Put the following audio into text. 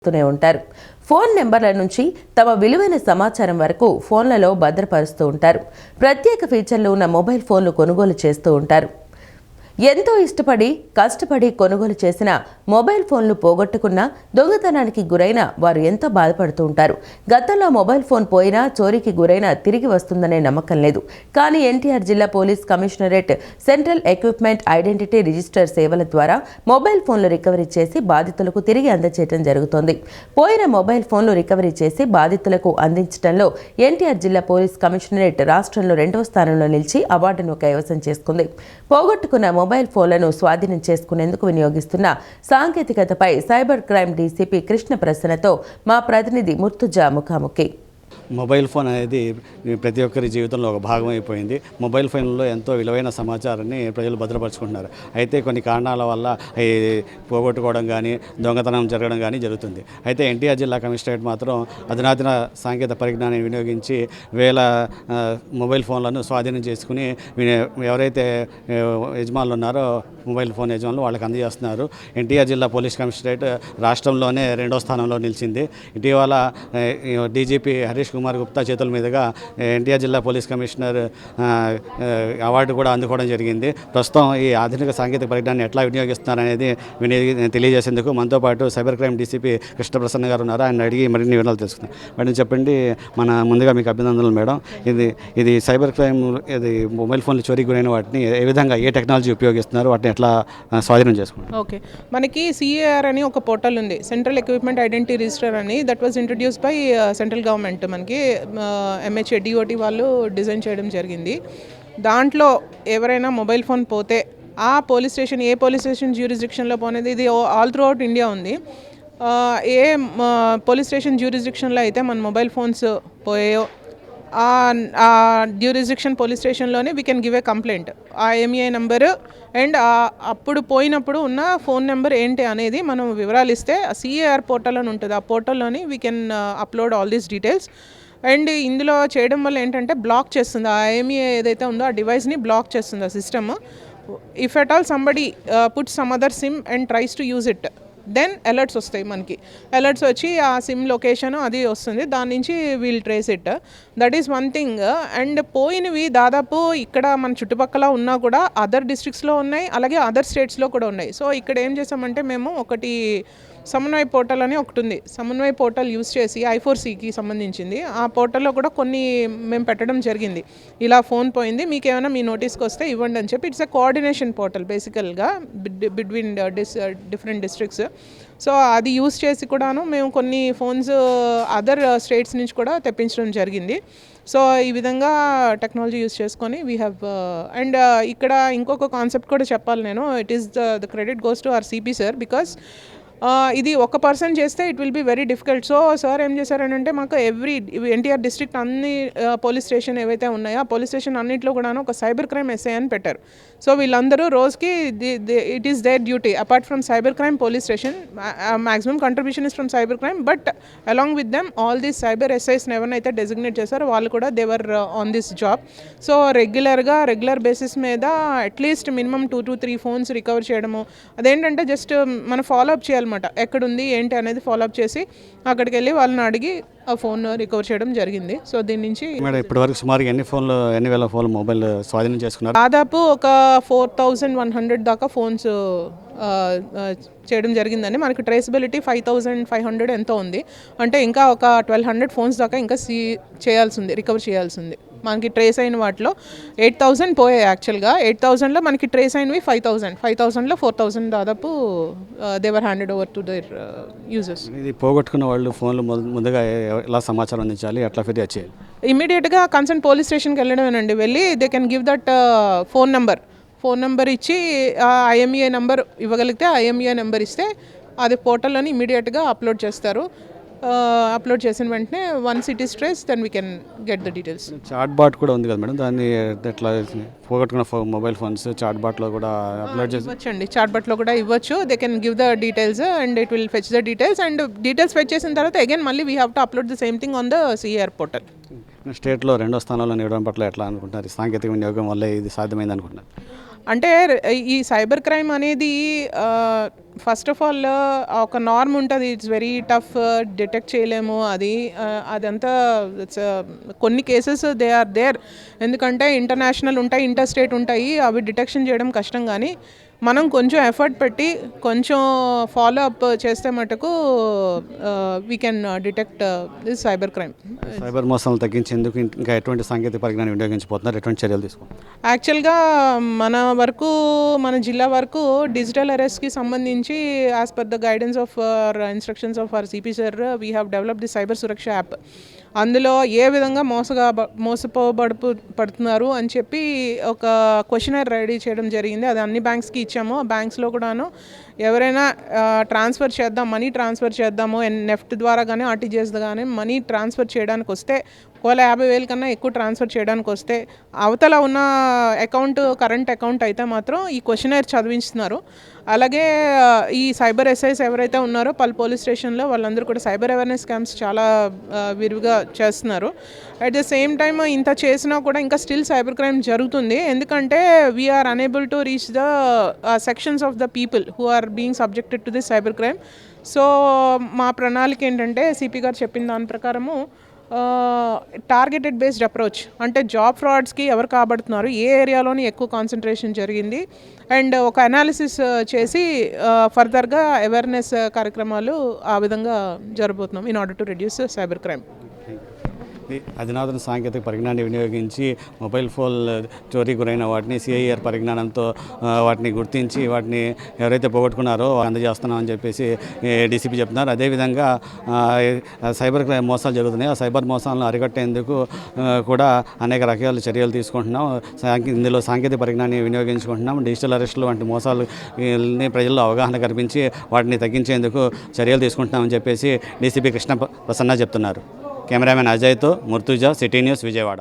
తూనే ఉంటారు. ఫోన్ నెంబర్ల నుంచి తమ విలువైన సమాచారం వరకు ఫోన్లలో భద్రపరుస్తూ ఉంటారు. ప్రత్యేక ఫీచర్లు ఉన్న మొబైల్ ఫోన్లు కొనుగోలు చేస్తూ ఉంటారు. ఎంతో ఇష్టపడి కష్టపడి కొనుగోలు చేసిన మొబైల్ ఫోన్లు పోగొట్టుకున్నా దొంగతనానికి గురైన వారు ఎంతో బాధపడుతూ ఉంటారు. గతంలో మొబైల్ ఫోన్ పోయినా చోరీకి గురైనా తిరిగి వస్తుందనే నమ్మకం లేదు. కానీ ఎన్టీఆర్ జిల్లా police commissionerate central equipment identity register సేవల ద్వారా మొబైల్ ఫోన్లు రికవరీ చేసి బాధితులకు తిరిగి అందజేయడం జరుగుతోంది. పోయిన మొబైల్ ఫోన్లు రికవరీ చేసి బాధితులకు అందించడంలో ఎన్టీఆర్ జిల్లా పోలీస్ కమిషనరేట్ రాష్ట్రంలో 2వ స్థానంలో నిలిచి అవార్డును కైవసం చేసుకుంది. పోగొట్టుకున్న మొబైల్ ఫోన్లను స్వాధీనం చేసుకునేందుకు వినియోగిస్తున్న సాంకేతికతపై సైబర్ క్రైమ్ డీసీపీ కృష్ణ ప్రసన్నతో మా ప్రతినిధి ముర్తుజా ముఖాముఖి. మొబైల్ ఫోన్ అనేది ప్రతి ఒక్కరి జీవితంలో ఒక భాగం అయిపోయింది. మొబైల్ ఫోన్లో ఎంతో విలువైన సమాచారాన్ని ప్రజలు భద్రపరుచుకుంటున్నారు. అయితే కొన్ని కారణాల వల్ల పోగొట్టుకోవడం కానీ దొంగతనం జరగడం కానీ జరుగుతుంది. అయితే ఎన్టీఆర్ జిల్లా కమిషనరేట్ మాత్రం అధునాతన సాంకేతిక పరిజ్ఞానాన్ని వినియోగించి వేల మొబైల్ ఫోన్లను స్వాధీనం చేసుకుని ఎవరైతే యజమానులు ఉన్నారో మొబైల్ ఫోన్ యజమానులు వాళ్ళకి అందజేస్తున్నారు. ఎన్టీఆర్ జిల్లా పోలీస్ కమిషనరేట్ రాష్ట్రంలోనే 2వ స్థానంలో నిలిచింది. ఇటీవల డీజీపీ హరీష్ కుమార్ గుప్తా చేతుల మీదుగా ఎన్టీఆర్ జిల్లా పోలీస్ కమిషనర్ అవార్డు కూడా అందుకోవడం జరిగింది. ప్రస్తుతం ఈ ఆధునిక సాంకేతిక పరిజ్ఞానాన్ని ఎట్లా వినియోగిస్తున్నారనేది తెలియజేసేందుకు మనతో పాటు cyber crime DCP Krishna Prasanna గారు ఉన్నారు. ఆయన అడిగి మరిన్ని వివరాలు తెలుసుకుందాం. మేడం చెప్పండి, ముందుగా మీకు అభినందనలు మేడం. ఇది సైబర్ క్రైమ్, ఇది మొబైల్ ఫోన్లు చోరీకి గురైన వాటిని ఏ విధంగా ఏ టెక్నాలజీ ఉపయోగిస్తున్నారు, వాటిని ఎట్లా స్వాధీనం చేసుకుంటారు? ఓకే, మనకి సిఏఆర్ అని ఒక పోర్టల్ ఉంది, సెంట్రల్ ఎక్విప్మెంట్ ఐడెంటిటీ రిజిస్టర్ అని. That was introduce by central government. మనకి ఎంహెచ్ఏ డిఓటి వాళ్ళు డిజైన్ చేయడం జరిగింది. దాంట్లో ఎవరైనా మొబైల్ ఫోన్ పోతే ఆ పోలీస్ స్టేషన్, ఏ పోలీస్ స్టేషన్ జ్యూరిస్డిక్షన్లో పోనేది, ఇది ఆల్ త్రూ అవుట్ ఇండియా ఉంది. ఏ పోలీస్ స్టేషన్ జ్యూరిస్డిక్షన్లో అయితే మన మొబైల్ ఫోన్స్ పోయాయో ఆ జ్యూరిస్డిక్షన్ పోలీస్ స్టేషన్లోనే we can give a complaint. ఆ ఎంఈఐ నెంబరు అండ్ అప్పుడు పోయినప్పుడు ఉన్న ఫోన్ నెంబర్ ఏంటి అనేది మనం వివరాలు ఇస్తే సిఏఆర్ పోర్టల్ అని ఉంటుంది. ఆ పోర్టల్లోని we can upload all these details. And ఇందులో చేయడం వల్ల ఏంటంటే బ్లాక్ చేస్తుంది, ఆ ఎంఈఐ ఏదైతే ఉందో ఆ డివైస్ని బ్లాక్ చేస్తుంది ఆ system. If at all somebody put some other SIM and tries to use it, then alerts వస్తాయి. మనకి అలర్ట్స్ వచ్చి ఆ సిమ్ లొకేషన్ అది వస్తుంది, దాని నుంచి we'll trace it. That is one thing. And పోయినవి దాదాపు ఇక్కడ మన చుట్టుపక్కల ఉన్నా కూడా అదర్ డిస్ట్రిక్ట్స్లో ఉన్నాయి, అలాగే అదర్ స్టేట్స్లో కూడా ఉన్నాయి. సో ఇక్కడ ఏం చేసామంటే మేము ఒకటి సమన్వయ పోర్టల్ అని ఒకటి ఉంది. సమన్వయ పోర్టల్ యూస్ చేసి I4Cకి సంబంధించింది ఆ పోర్టల్లో కూడా కొన్ని మేము పెట్టడం జరిగింది. ఇలా ఫోన్ పోయింది, మీకు ఏమైనా మీ నోటీస్కి వస్తే ఇవ్వండి అని చెప్పి. ఇట్స్ ఎ కోఆర్డినేషన్ పోర్టల్ బేసికల్గా బిట్వీన్ డిఫరెంట్ డిస్ట్రిక్ట్స్. సో అది యూస్ చేసి కూడాను మేము కొన్ని ఫోన్స్ అదర్ స్టేట్స్ నుంచి కూడా తెప్పించడం జరిగింది. సో ఈ విధంగా టెక్నాలజీ యూస్ చేసుకొని వీ హ్యావ్. అండ్ ఇక్కడ ఇంకొక కాన్సెప్ట్ కూడా చెప్పాలి నేను. It is the credit goes to our CP sir, because ఇది ఒక పర్సన్ చేస్తే it will be very difficult. So sir ఏం చేశారనంటే మాకు ఎన్టీఆర్ డిస్ట్రిక్ట్ అన్ని పోలీస్ స్టేషన్ ఏవైతే ఉన్నాయో ఆ పోలీస్ స్టేషన్ అన్నింటిలో కూడా ఒక సైబర్ క్రైమ్ ఎస్ఐ అని పెట్టారు. సో వీళ్ళందరూ రోజుకి it is their duty apart from cyber crime police station. Maximum contribution is from cyber crime, but along with them all these cyber ఎస్ఐస్ని ఎవరినైతే డెసిగ్నేట్ చేశారో వాళ్ళు కూడా they are on this job. So regular basis మీద at least minimum 2 to 3 phones recover చేయడము. అదేంటంటే just మనం follow up చేయాలి, ఎక్కడుంది ఏంటి అనేది ఫాలోఅప్ చేసి అక్కడికి వెళ్ళి వాళ్ళని అడిగి ఆ ఫోన్ రికవర్ చేయడం జరిగింది. సో దీని నుంచి ఇప్పటివరకు సుమారు ఎన్ని వేల ఫోన్లు మొబైల్ స్వాధీనం చేసుకున్నారు? దాదాపు ఒక 4100 దాకా ఫోన్స్ చేయడం జరిగిందండి. మనకి ట్రేసబిలిటీ 5500 ఎంతో ఉంది. అంటే ఇంకా ఒక 1200 ఫోన్స్ దాకా ఇంకా రికవర్ చేయాల్సి ఉంది. మనకి ట్రేస్ అయిన వాటిలో 8000 పోయాయి. యాక్చువల్గా 8000లో మనకి ట్రేస్ అయినవి 5000లో 4000 దాదాపు they are handed over to their users. ఇది పోగొట్టుకున్న వాళ్ళు ఫోన్లు ముందుగా ఎలా సమాచారం అందించాలి, ఎట్లా ఫిర్యాదు చేయాలి? ఇమీడియట్గా కన్సర్న్ పోలీస్ స్టేషన్కి వెళ్ళడమేనండి. వెళ్ళి they can give that phone number ఇచ్చి IMEI నెంబర్ ఇవ్వగలిగితే IMEI నెంబర్ ఇస్తే అది పోర్టల్లోని ఇమీడియట్గా అప్లోడ్ చేస్తారు. అప్లోడ్ చేసిన వెంటనే once it is trace then we can get the details. Chat bot కూడా ఉంది కదా మేడం, దాన్ని ఎట్లా పోగొట్టుకున్న మొబైల్ ఫోన్స్ చాట్ బాట్లో కూడా అప్లోడ్ ఇవ్వచ్చండి. చాట్ బాట్లో కూడా ఇవ్వచ్చు. They can give the details and it will fetch the details. And details fetch చేసిన తర్వాత అగైన్ మళ్ళీ we have to upload the same thing on the CAR portal. స్టేట్లో 2వ స్థానంలో నిలవడం పట్ల ఎట్లా అనుకుంటున్నారు? సాంకేతిక వినియోగం వల్ల ఇది సాధ్యమైంది అనుకుంటున్నారు? అంటే ఈ సైబర్ క్రైమ్ అనేది ఫస్ట్ ఆఫ్ ఆల్ ఒక నార్మ్ ఉంటుంది, ఇట్స్ వెరీ టఫ్, డిటెక్ట్ చేయలేము అది అదంతా కొన్ని కేసెస్ దే ఆర్ దేర్, ఎందుకంటే ఇంటర్నేషనల్ ఉంటాయి, ఇంటర్ స్టేట్ ఉంటాయి, అవి డిటెక్షన్ చేయడం కష్టం. కానీ మనం కొంచెం ఎఫర్ట్ పెట్టి కొంచెం ఫాలో అప్ చేస్తే మటుకు we can detect this cyber crime. Cyber మోసాలను తగ్గించేందుకు ఇంకా ఎటువంటి సాంకేతిక పరిజ్ఞానం వినియోగించబోతున్నారు, ఎటువంటి చర్యలు తీసుకుంటారు? యాక్చువల్గా మన జిల్లా వరకు డిజిటల్ అరెస్ట్కి సంబంధించి as per the guidance of instructions of our CP sir we have developed the cyber Suraksha app. అందులో ఏ విధంగా మోసపోబడుతున్నారు అని చెప్పి ఒక క్వశ్చనర్ రెడీ చేయడం జరిగింది. అది అన్ని బ్యాంక్స్కి ఇచ్చాము. ఆ బ్యాంక్స్లో కూడాను ఎవరైనా ట్రాన్స్ఫర్ చేద్దాం, మనీ ట్రాన్స్ఫర్ చేద్దాము, నెఫ్ట్ ద్వారా కానీ ఆర్టీజీఎస్ కానీ మనీ ట్రాన్స్ఫర్ చేయడానికి వస్తే, ఒకవేళ 50,000 కన్నా ఎక్కువ ట్రాన్స్ఫర్ చేయడానికి వస్తే, అవతల ఉన్న అకౌంట్ కరెంట్ అకౌంట్ అయితే మాత్రం ఈ క్వశ్చనర్ చదివిస్తున్నారు. అలాగే ఈ సైబర్ ఎస్ఐస్ ఎవరైతే ఉన్నారో పలు పోలీస్ స్టేషన్లో వాళ్ళందరూ కూడా సైబర్ అవేర్నెస్ క్యాంప్స్ చాలా విరివిగా చేస్తున్నారు. అట్ ద సేమ్ టైమ్ ఇంత చేసినా కూడా ఇంకా స్టిల్ సైబర్ క్రైమ్ జరుగుతుంది. ఎందుకంటే we're unable to reach the sections of the people who are being subjected to this cyber crime. So మా ప్రణాళిక ఏంటంటే సిపి గారు చెప్పిన దాని ప్రకారము టార్గెటెడ్ బేస్డ్ అప్రోచ్, అంటే జాబ్ ఫ్రాడ్స్కి ఎవరు కాబడుతున్నారు, ఏ ఏరియాలోని ఎక్కువ కాన్సన్ట్రేషన్ జరిగింది, అండ్ ఒక అనాలిసిస్ చేసి ఫర్దర్గా అవేర్నెస్ కార్యక్రమాలు ఆ విధంగా జరగబోతున్నాం in order to reduce cyber crime. అధునాతన సాంకేతిక పరిజ్ఞానాన్ని వినియోగించి మొబైల్ ఫోన్ చోరీ గురైన వాటిని సిఐఆర్ పరిజ్ఞానంతో వాటిని గుర్తించి వాటిని ఎవరైతే పోగొట్టుకున్నారో అందజేస్తున్నామని చెప్పేసి డీసీపీ చెప్తున్నారు. అదేవిధంగా సైబర్ క్రైమ్ మోసాలు జరుగుతున్నాయి, ఆ సైబర్ మోసాలను అరికట్టేందుకు కూడా అనేక రకాల చర్యలు తీసుకుంటున్నాం. ఇందులో సాంకేతిక పరిజ్ఞానాన్ని వినియోగించుకుంటున్నాం. డిజిటల్ అరెస్టులు వంటి మోసాలని ప్రజల్లో అవగాహన కల్పించి వాటిని తగ్గించేందుకు చర్యలు తీసుకుంటున్నామని చెప్పేసి డీసీపీ కృష్ణ ప్రసన్న చెప్తున్నారు. కెమెరామెన్ అజయ్తో ముర్తుజా, సిటీ న్యూస్, విజయవాడ.